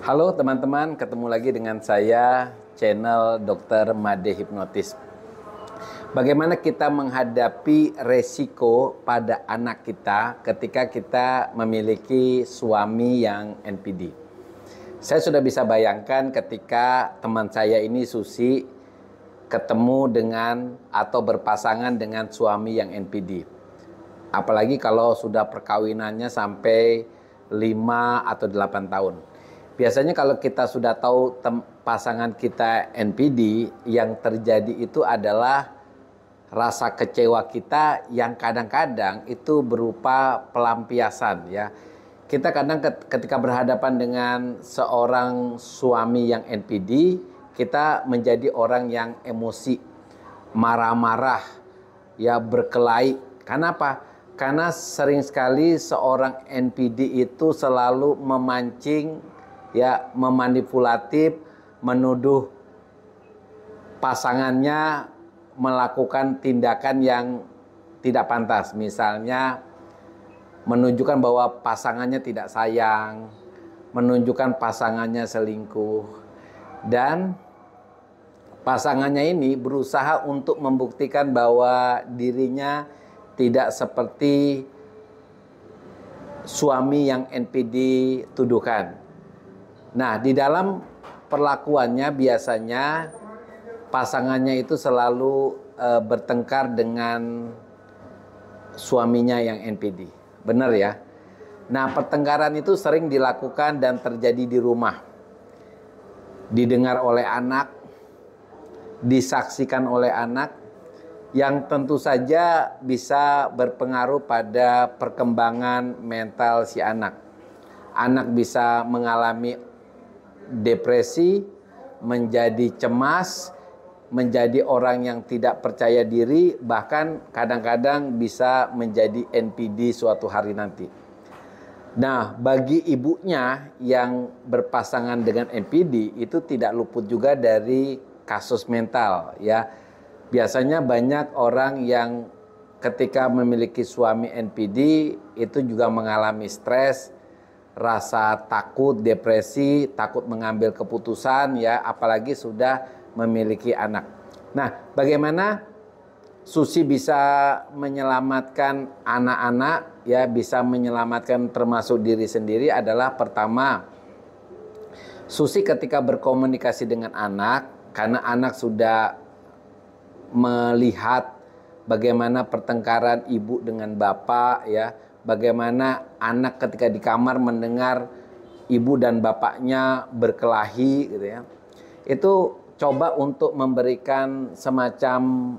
Halo teman-teman, ketemu lagi dengan saya, channel Dr. Made Hipnotis. Bagaimana kita menghadapi resiko pada anak kita ketika kita memiliki suami yang NPD? Saya sudah bisa bayangkan ketika teman saya ini Susi ketemu dengan atau berpasangan dengan suami yang NPD. Apalagi kalau sudah perkawinannya sampai 5 atau 8 tahun. Biasanya kalau kita sudah tahu pasangan kita NPD, yang terjadi itu adalah rasa kecewa kita yang kadang-kadang itu berupa pelampiasan ya. Kita kadang ketika berhadapan dengan seorang suami yang NPD, kita menjadi orang yang emosi, marah-marah, ya berkelahi. Karena apa? Karena sering sekali seorang NPD itu selalu memancing, ya memanipulatif, menuduh pasangannya melakukan tindakan yang tidak pantas. Misalnya menunjukkan bahwa pasangannya tidak sayang, menunjukkan pasangannya selingkuh, dan pasangannya ini berusaha untuk membuktikan bahwa dirinya tidak seperti suami yang NPD tuduhkan. Nah, di dalam perlakuannya biasanya pasangannya itu selalu bertengkar dengan suaminya yang NPD. Benar ya? Nah, pertengkaran itu sering dilakukan dan terjadi di rumah. Didengar oleh anak, disaksikan oleh anak, yang tentu saja bisa berpengaruh pada perkembangan mental si anak. Anak bisa mengalami depresi, menjadi cemas, menjadi orang yang tidak percaya diri, bahkan kadang-kadang bisa menjadi NPD suatu hari nanti. Nah, bagi ibunya yang berpasangan dengan NPD itu tidak luput juga dari kasus mental ya. Biasanya banyak orang yang ketika memiliki suami NPD itu juga mengalami stres, rasa takut, depresi, takut mengambil keputusan ya, apalagi sudah memiliki anak. Nah, bagaimana Susi bisa menyelamatkan anak-anak ya, bisa menyelamatkan termasuk diri sendiri adalah pertama, Susi ketika berkomunikasi dengan anak, karena anak sudah melihat bagaimana pertengkaran ibu dengan bapak ya, bagaimana anak ketika di kamar mendengar ibu dan bapaknya berkelahi gitu ya. Itu coba untuk memberikan semacam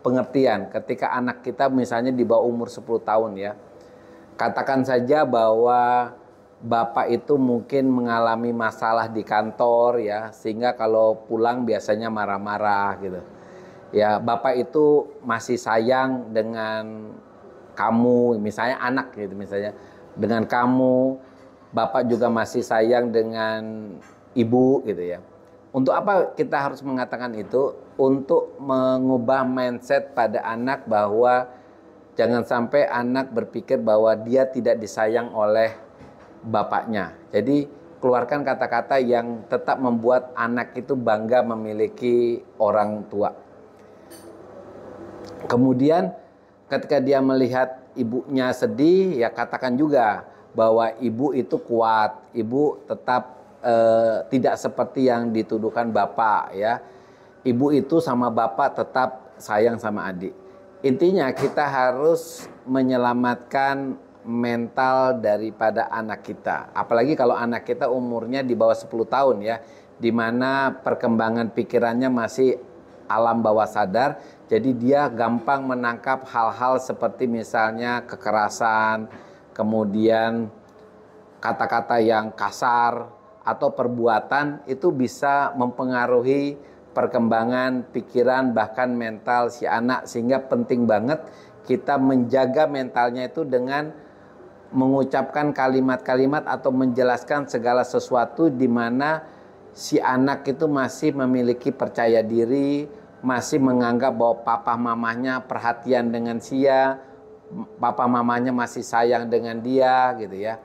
pengertian ketika anak kita misalnya di bawah umur 10 tahun ya. Katakan saja bahwa bapak itu mungkin mengalami masalah di kantor ya, sehingga kalau pulang biasanya marah-marah gitu. Ya, bapak itu masih sayang dengan kamu, misalnya anak gitu misalnya, dengan kamu, bapak juga masih sayang dengan ibu gitu ya. Untuk apa kita harus mengatakan itu? Untuk mengubah mindset pada anak bahwa jangan sampai anak berpikir bahwa dia tidak disayang oleh bapaknya. Jadi keluarkan kata-kata yang tetap membuat anak itu bangga memiliki orang tua. Kemudian ketika dia melihat ibunya sedih, ya katakan juga bahwa ibu itu kuat, ibu tetap tidak seperti yang dituduhkan bapak ya. Ibu itu sama bapak tetap sayang sama adik. Intinya kita harus menyelamatkan mental daripada anak kita. Apalagi kalau anak kita umurnya di bawah 10 tahun ya, di mana perkembangan pikirannya masih alam bawah sadar. Jadi dia gampang menangkap hal-hal seperti misalnya kekerasan, kemudian kata-kata yang kasar, atau perbuatan itu bisa mempengaruhi perkembangan pikiran bahkan mental si anak. Sehingga penting banget kita menjaga mentalnya itu dengan mengucapkan kalimat-kalimat atau menjelaskan segala sesuatu di mana si anak itu masih memiliki percaya diri, masih menganggap bahwa papa mamanya perhatian dengan dia, papa mamanya masih sayang dengan dia gitu ya.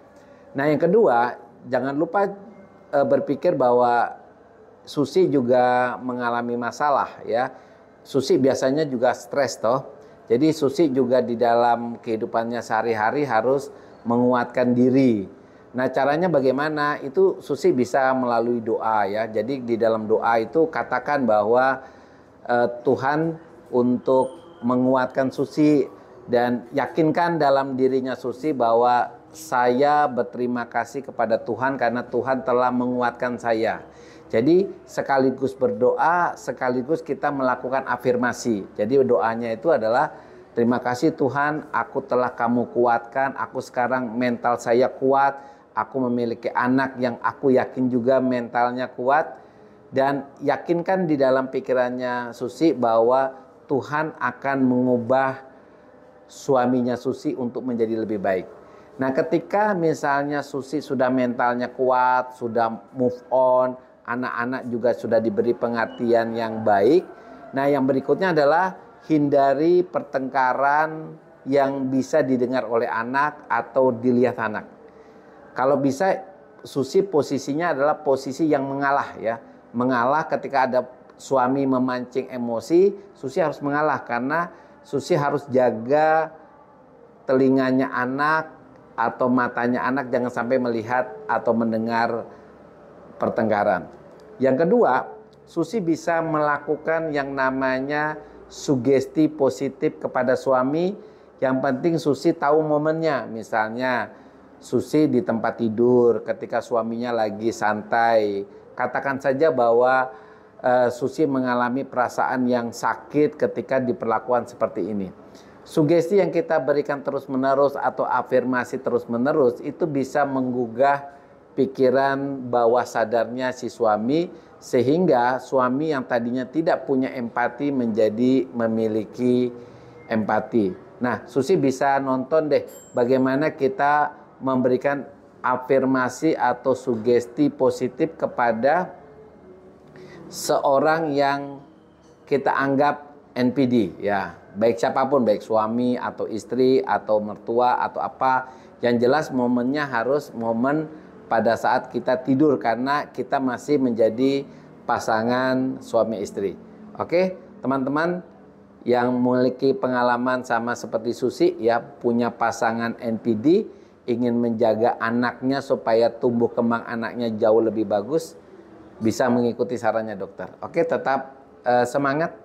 Nah, yang kedua, jangan lupa berpikir bahwa Susi juga mengalami masalah ya. Susi biasanya juga stres toh. Jadi Susi juga di dalam kehidupannya sehari-hari harus menguatkan diri. Nah, caranya bagaimana? Itu Susi bisa melalui doa ya. Jadi di dalam doa itu katakan bahwa Tuhan untuk menguatkan Susi dan yakinkan dalam dirinya Susi bahwa saya berterima kasih kepada Tuhan karena Tuhan telah menguatkan saya. Jadi sekaligus berdoa, sekaligus kita melakukan afirmasi. Jadi doanya itu adalah terima kasih Tuhan, aku telah kamu kuatkan, aku sekarang mental saya kuat, aku memiliki anak yang aku yakin juga mentalnya kuat. Dan yakinkan di dalam pikirannya Susi bahwa Tuhan akan mengubah suaminya Susi untuk menjadi lebih baik. Nah, ketika misalnya Susi sudah mentalnya kuat, sudah move on, anak-anak juga sudah diberi pengertian yang baik. Nah, yang berikutnya adalah hindari pertengkaran yang bisa didengar oleh anak atau dilihat anak. Kalau bisa, Susi posisinya adalah posisi yang mengalah ya. Mengalah ketika ada suami memancing emosi, Susi harus mengalah karena Susi harus jaga telinganya anak atau matanya anak jangan sampai melihat atau mendengar pertengkaran. Yang kedua, Susi bisa melakukan yang namanya sugesti positif kepada suami. Yang penting Susi tahu momennya. Misalnya Susi di tempat tidur ketika suaminya lagi santai. Katakan saja bahwa Susi mengalami perasaan yang sakit ketika diperlakukan seperti ini. Sugesti yang kita berikan terus-menerus atau afirmasi terus-menerus itu bisa menggugah pikiran bawah sadarnya si suami sehingga suami yang tadinya tidak punya empati menjadi memiliki empati. Nah, Susi bisa nonton deh bagaimana kita memberikan afirmasi atau sugesti positif kepada seorang yang kita anggap NPD ya, baik siapapun, baik suami atau istri atau mertua atau apa, yang jelas momennya harus momen pada saat kita tidur karena kita masih menjadi pasangan suami istri. Oke, teman-teman yang memiliki pengalaman sama seperti Susi ya, punya pasangan NPD, ingin menjaga anaknya supaya tumbuh kembang anaknya jauh lebih bagus, bisa mengikuti sarannya dokter. Oke, tetap semangat.